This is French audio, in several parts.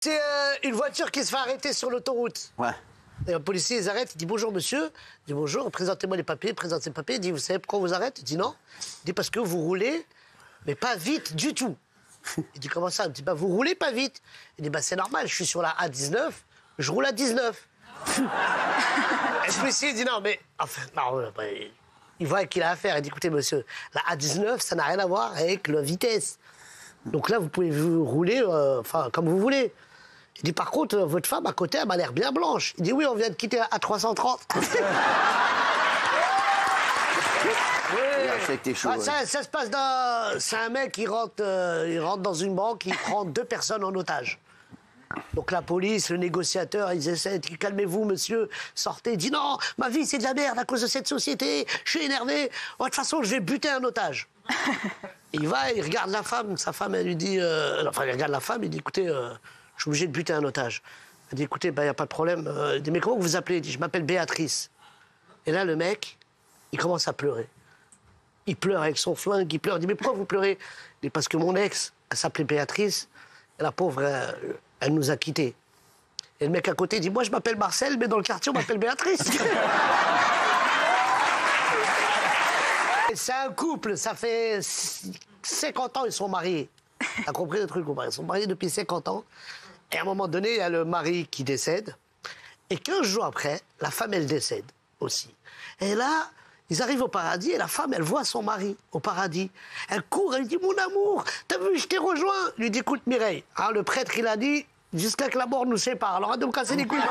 C'est une voiture qui se fait arrêter sur l'autoroute. Ouais. Et un policier, ils arrêtent, il dit bonjour monsieur. Il dit bonjour, présentez-moi les papiers, présente ses papiers. Il dit vous savez pourquoi on vous arrête? Il dit non. Il dit parce que vous roulez, mais pas vite du tout. Il dit comment ça? Il dit bah vous roulez pas vite. Il dit bah c'est normal, je suis sur la A19, je roule à 19. Et le policier dit non mais enfin non, il voit qu'il a affaire. Il dit écoutez monsieur, la A19 ça n'a rien à voir avec la vitesse. Donc là vous pouvez vous rouler comme vous voulez. Il dit par contre votre femme à côté elle m'a l'air bien blanche. Il dit oui on vient de quitter à 330. Chaud, ça se passe dans... C'est un mec qui rentre dans une banque, il prend 2 personnes en otage. Donc la police, le négociateur, ils essaient de calmez-vous monsieur, sortez. Il dit non, ma vie c'est de la merde à cause de cette société, je suis énervé. De toute façon je vais buter un otage. Il va, il regarde la femme, sa femme elle lui dit... Enfin il regarde la femme, il dit écoutez, je suis obligé de buter un otage. Elle dit écoutez, il n'y a pas de problème. Il dit mais comment vous vous appelez? Il dit je m'appelle Béatrice. Et là le mec, il commence à pleurer. Il pleure avec son flingue, il pleure. Il dit, mais pourquoi vous pleurez? Il dit, parce que mon ex, elle s'appelait Béatrice, et la pauvre, elle nous a quittés. Et le mec à côté dit, moi je m'appelle Marcel, mais dans le quartier, on m'appelle Béatrice. C'est un couple, ça fait 50 ans, ils sont mariés. T'as compris le truc, ils sont mariés depuis 50 ans. Et à un moment donné, il y a le mari qui décède. Et 15 jours après, la femme, elle décède aussi. Et là... Ils arrivent au paradis et la femme, elle voit son mari au paradis. Elle court, elle dit « Mon amour, t'as vu, je t'ai rejoint !» Il lui dit « Écoute Mireille, hein, le prêtre, il a dit « Jusqu'à que la mort nous sépare. » Alors arrête de me casser les couilles.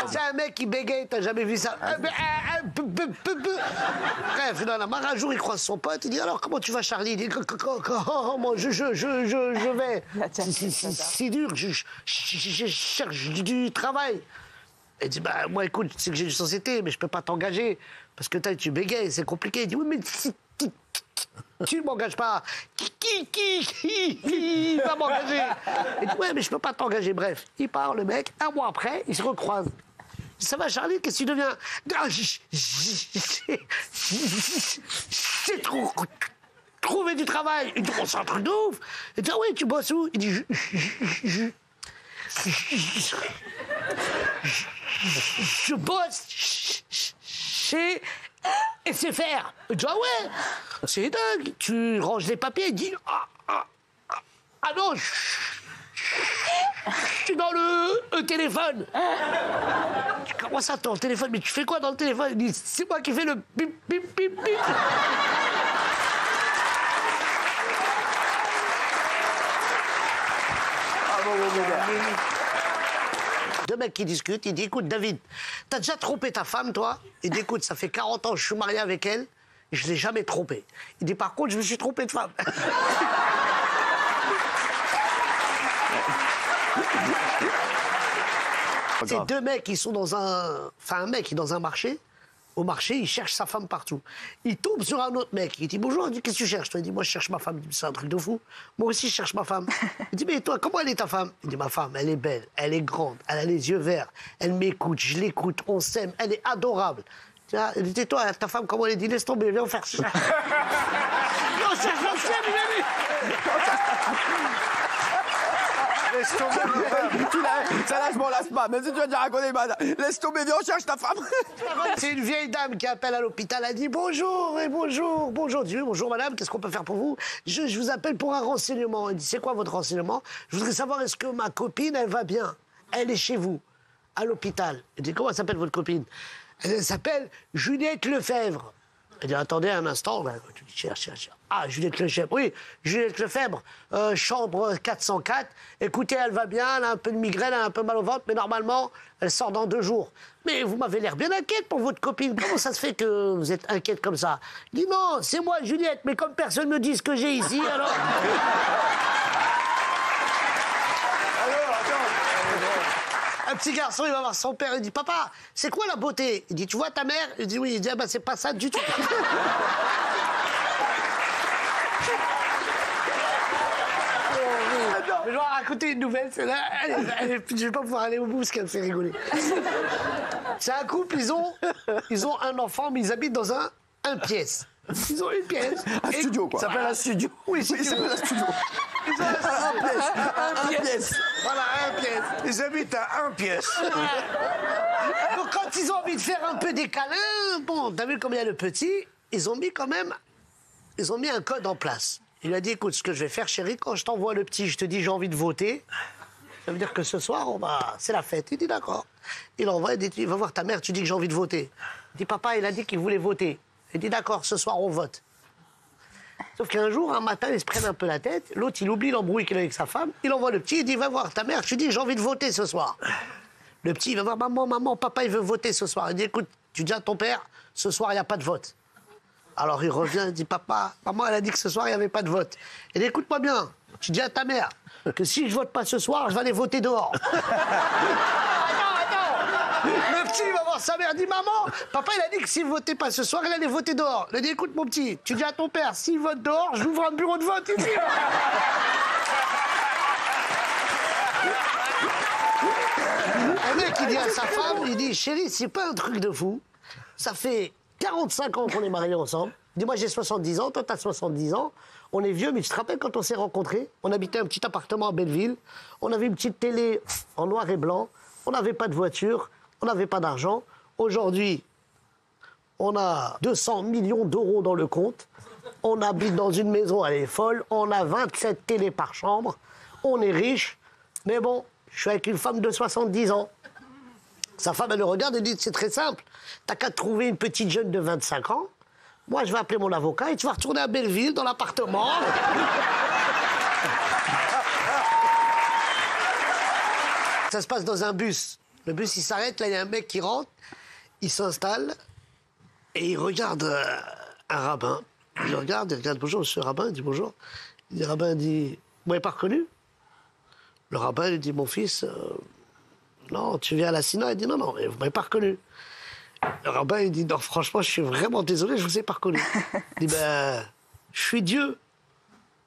C'est un mec qui bégaye, t'as jamais vu ça? Bref, un jour, il croise son pote, il dit « Alors, comment tu vas, Charlie ?» Il dit « Comment je vais. C'est dur, je cherche du travail. » Il dit « Bah, moi, écoute, c'est que j'ai une société, mais je peux pas t'engager. Parce que tu bégayes, c'est compliqué. » Il dit « Oui, mais si tu ne m'engages pas, qui va m'engager ?» Il dit « Ouais, mais je peux pas t'engager. » Bref, il part, le mec. Un mois après, ils se recroisent. Ça va, Charlie, qu'est-ce que tu deviens? J'ai trouvé du travail. Il dit, oh, c'est un truc de ouf. Il dit, ah oui, tu bosses où? Il dit, je bosse chez SFR. Il dit, ah ouais, c'est dingue. Tu ranges les papiers. Il dit, ah non, je suis dans le téléphone. Comment ça, ton téléphone? Mais tu fais quoi dans le téléphone? Il dit, c'est moi qui fais le bip, bip, bip, bip. Deux mecs qui discutent, il dit, écoute, David, t'as déjà trompé ta femme, toi? Il dit, écoute, ça fait 40 ans que je suis marié avec elle, et je l'ai jamais trompée. Il dit, par contre, je me suis trompé de femme. C'est 2 mecs qui sont dans un... Enfin, un mec qui est dans un marché. Au marché, il cherche sa femme partout. Il tombe sur un autre mec. Il dit bonjour, il dit qu'est-ce que tu cherches? Toi, il dit moi je cherche ma femme. Il dit c'est un truc de fou. Moi aussi je cherche ma femme. Il dit mais toi, comment elle est ta femme? Il dit ma femme, elle est belle, elle est grande, elle a les yeux verts, elle m'écoute, je l'écoute, on s'aime, elle est adorable. Il dit toi, ta femme, comment elle est? Il dit laisse tomber, viens faire ça. Non, on s'aime, Laisse tomber, ça là, je m'en lasse pas. Même si tu vas déjà raconter, laisse tomber, viens, on cherche ta femme. C'est une vieille dame qui appelle à l'hôpital. Elle dit bonjour, et bonjour, bonjour. Je dis bonjour madame, qu'est-ce qu'on peut faire pour vous? Je vous appelle pour un renseignement. Elle dit c'est quoi votre renseignement? Je voudrais savoir est-ce que ma copine, elle va bien? Elle est chez vous, à l'hôpital. Elle dit comment s'appelle votre copine? Elle s'appelle Juliette Lefebvre. Elle dit attendez un instant. Tu dis cherche. Ah, Juliette Lefebvre. Oui, Juliette Lefebvre, chambre 404. Écoutez, elle va bien, elle a un peu de migraine, elle a un peu mal au ventre, mais normalement, elle sort dans 2 jours. Mais vous m'avez l'air bien inquiète pour votre copine. Comment ça se fait que vous êtes inquiète comme ça? Je dis non, c'est moi, Juliette, mais comme personne ne me dit ce que j'ai ici, alors... Un petit garçon, il va voir son père, il dit « Papa, c'est quoi la beauté ?» Il dit « Tu vois ta mère ?» Il dit « Oui. » Il dit ah, « bah, c'est pas ça du tout. » Je vais raconter une nouvelle, celle-là, je vais pas pouvoir aller au bout parce qu'elle me fait rigoler. C'est un couple, ils ont un enfant, mais ils habitent dans un pièce. Ils ont une pièce. Un studio, quoi. Ça s'appelle un studio. Oui, Oui, ça s'appelle un studio. Ils ont Un pièce. Voilà, un pièce. Ils habitent à un pièce. Donc quand ils ont envie de faire un peu des câlins, bon, t'as vu combien le petit, ils ont mis un code en place. Il lui a dit, écoute, ce que je vais faire, chérie, quand je t'envoie le petit, je te dis j'ai envie de voter. Ça veut dire que ce soir, c'est la fête. Il dit d'accord. Il envoie, il dit, il va voir ta mère, tu dis que j'ai envie de voter. Il dit, papa, il a dit qu'il voulait voter. Il dit, d'accord, ce soir, on vote. Sauf qu'un jour, un matin, ils se prennent un peu la tête. L'autre, il oublie l'embrouille qu'il a avec sa femme. Il envoie le petit, il dit, va voir ta mère, tu dis que j'ai envie de voter ce soir. Le petit, il va voir maman, papa, il veut voter ce soir. Il dit, écoute, tu dis à ton père, ce soir, il n'y a pas de vote. Alors il revient, il dit, papa, maman, elle a dit que ce soir, il n'y avait pas de vote. Il dit, écoute-moi bien, tu dis à ta mère que si je vote pas ce soir, je vais aller voter dehors. Attends. Le petit, il va voir sa mère, il dit, maman, papa, il a dit que s'il ne votait pas ce soir, il allait voter dehors. Il dit, écoute, mon petit, tu dis à ton père, s'il vote dehors, j'ouvre un bureau de vote ici. Un mec, il dit à sa femme, il dit, chérie, c'est pas un truc de fou. Ça fait 45 ans qu'on est mariés ensemble. Dis-moi, j'ai 70 ans, toi, t'as 70 ans. On est vieux, mais tu te rappelles quand on s'est rencontrés? On habitait un petit appartement à Belleville. On avait une petite télé en noir et blanc. On n'avait pas de voiture. On n'avait pas d'argent. Aujourd'hui, on a 200 millions d'euros dans le compte. On habite dans une maison, elle est folle. On a 27 télés par chambre. On est riche. Mais bon, je suis avec une femme de 70 ans. Sa femme, elle le regarde et dit, c'est très simple. T'as qu'à trouver une petite jeune de 25 ans. Moi, je vais appeler mon avocat et tu vas retourner à Belleville, dans l'appartement. Ça se passe dans un bus. Le bus, il s'arrête, là, il y a un mec qui rentre, il s'installe et il regarde un rabbin. Il regarde, bonjour, monsieur le rabbin, il dit bonjour. Le rabbin dit, vous m'avez pas reconnu? Le rabbin, il dit, mon fils, non, tu viens à la Sina? Il dit, non, mais vous m'avez pas reconnu. Le rabbin, il dit, non, franchement, je suis vraiment désolé, je vous ai pas reconnu. Il dit, ben, je suis Dieu.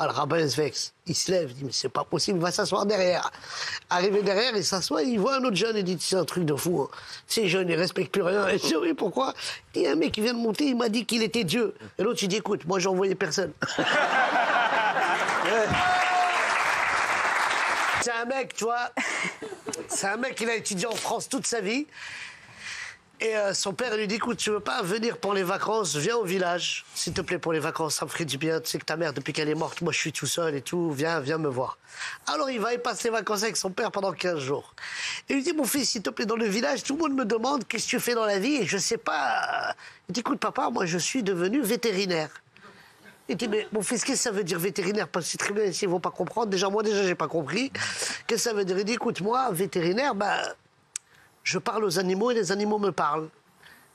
Ah, le rabbin, il se vexe. Il se lève, il dit, mais c'est pas possible, il va s'asseoir derrière. Arrivé derrière, il s'assoit, il voit un autre jeune, il dit, c'est un truc de fou. Hein. Ces jeunes, ils respectent plus rien. Et je dis, oui, pourquoi? Il y a un mec qui vient de monter, il m'a dit qu'il était Dieu. Et l'autre, il dit, écoute, moi, j'ai envoyé personne. C'est un mec, tu vois, c'est un mec, il a étudié en France toute sa vie. Et son père lui dit, écoute, tu veux pas venir pour les vacances, viens au village, s'il te plaît, pour les vacances, ça me ferait du bien. Tu sais que ta mère, depuis qu'elle est morte, moi je suis tout seul et tout, viens me voir. Alors il va y passer les vacances avec son père pendant 15 jours. Et il lui dit, mon fils, s'il te plaît, dans le village, tout le monde me demande qu'est-ce que tu fais dans la vie et je sais pas. Il dit, écoute papa, moi je suis devenu vétérinaire. Il dit, mais mon fils, qu'est-ce que ça veut dire vétérinaire? Parce que c'est très bien, s'ils vont pas comprendre, déjà j'ai pas compris. Qu'est-ce que ça veut dire? Il dit, écoute, moi, vétérinaire, je parle aux animaux et les animaux me parlent.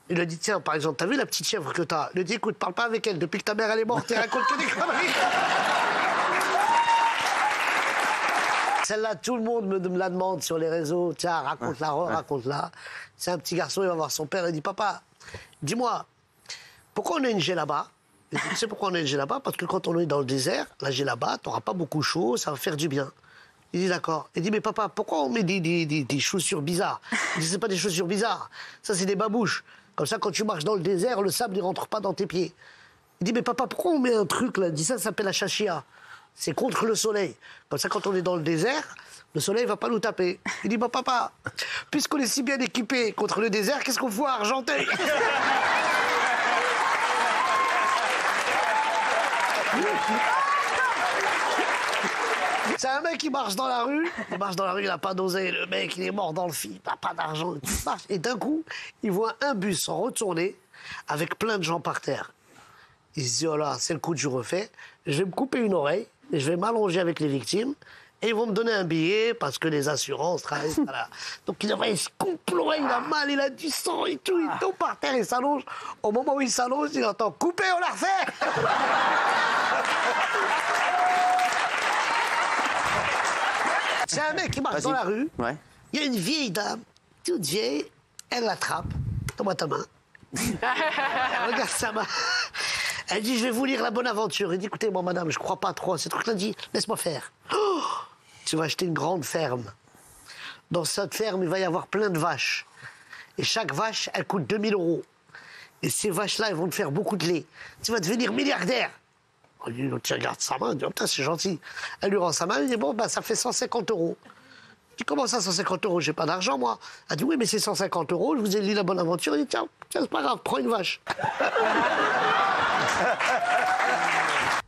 Il a dit, tiens, par exemple, t'as vu la petite chèvre que t'as? Il a dit, écoute, parle pas avec elle. Depuis que ta mère, elle est morte, elle raconte que des conneries. Celle-là, tout le monde me la demande sur les réseaux. Tiens, raconte-la, raconte-la. C'est un petit garçon, il va voir son père, il dit, papa, dis-moi, pourquoi on a une djellaba? Il dit, tu sais pourquoi on a une djellaba? Parce que quand on est dans le désert, la djellaba, t'auras pas beaucoup chaud, ça va faire du bien. Il dit d'accord. Il dit, mais papa, pourquoi on met des chaussures bizarres? Il dit, c'est pas des chaussures bizarres. Ça, c'est des babouches. Comme ça, quand tu marches dans le désert, le sable ne rentre pas dans tes pieds. Il dit, mais papa, pourquoi on met un truc là? Il dit, ça s'appelle la chachia. C'est contre le soleil. Comme ça, quand on est dans le désert, le soleil ne va pas nous taper. Il dit, bah, papa, puisqu'on est si bien équipé contre le désert, qu'est-ce qu'on fout à Argenteuil? C'est un mec qui marche dans la rue, il n'a pas d'oseille, le mec, il est mort dans le film, il n'a pas d'argent, il marche. Et d'un coup, il voit un bus en retourner avec plein de gens par terre. Il se dit, oh là, c'est le coup que je refais, je vais me couper une oreille, et je vais m'allonger avec les victimes, et ils vont me donner un billet parce que les assurances travaillent. Voilà. Donc il se coupe l'oreille, il a mal, il a du sang et tout, il tombe par terre, il s'allonge. Au moment où il s'allonge, il entend, coupez, on la refait. C'est un mec qui marche dans la rue. Ouais. Il y a une vieille dame, toute vieille, elle l'attrape. Donne-moi ta main. Elle regarde sa main. Elle dit, je vais vous lire la bonne aventure. Il dit, écoutez, moi, madame, je crois pas trop à ces trucs-là. Elle dit, laisse-moi faire. Oh, tu vas acheter une grande ferme. Dans cette ferme, il va y avoir plein de vaches. Et chaque vache, elle coûte 2000 €. Et ces vaches-là, elles vont te faire beaucoup de lait. Tu vas devenir milliardaire. Tu regardes sa main, tu dis, oh, putain, c'est gentil. Elle lui rend sa main, elle dit, bon, bah, ça fait 150 €. Tu commences à 150 €, j'ai pas d'argent, moi. Elle dit, oui, mais c'est 150 €, je vous ai lu la bonne aventure. Il dit, tiens, c'est pas grave, prends une vache.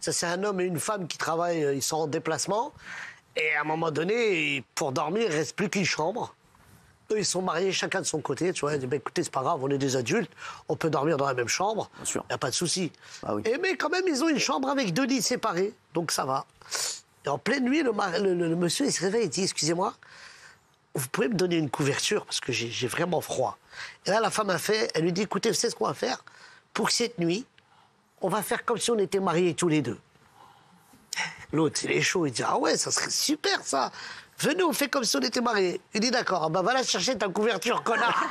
Ça, c'est un homme et une femme qui travaillent, ils sont en déplacement. Et à un moment donné, pour dormir, il ne reste plus qu'une chambre. Eux, ils sont mariés chacun de son côté. Tu vois, ils disent, bah, écoutez, c'est pas grave, on est des adultes, on peut dormir dans la même chambre. Bien sûr. Il n'y a pas de souci. Ah oui. Mais quand même, ils ont une chambre avec 2 lits séparés, donc ça va. Et en pleine nuit, le monsieur, il se réveille et dit, excusez-moi, vous pouvez me donner une couverture parce que j'ai vraiment froid. Et là, la femme elle lui dit, écoutez, vous savez ce qu'on va faire? Pour cette nuit, on va faire comme si on était mariés tous les deux. L'autre, il est chaud, il dit, ah ouais, ça serait super ça. Venez, on fait comme si on était mariés. Il dit, d'accord, bah va la chercher ta couverture, connard.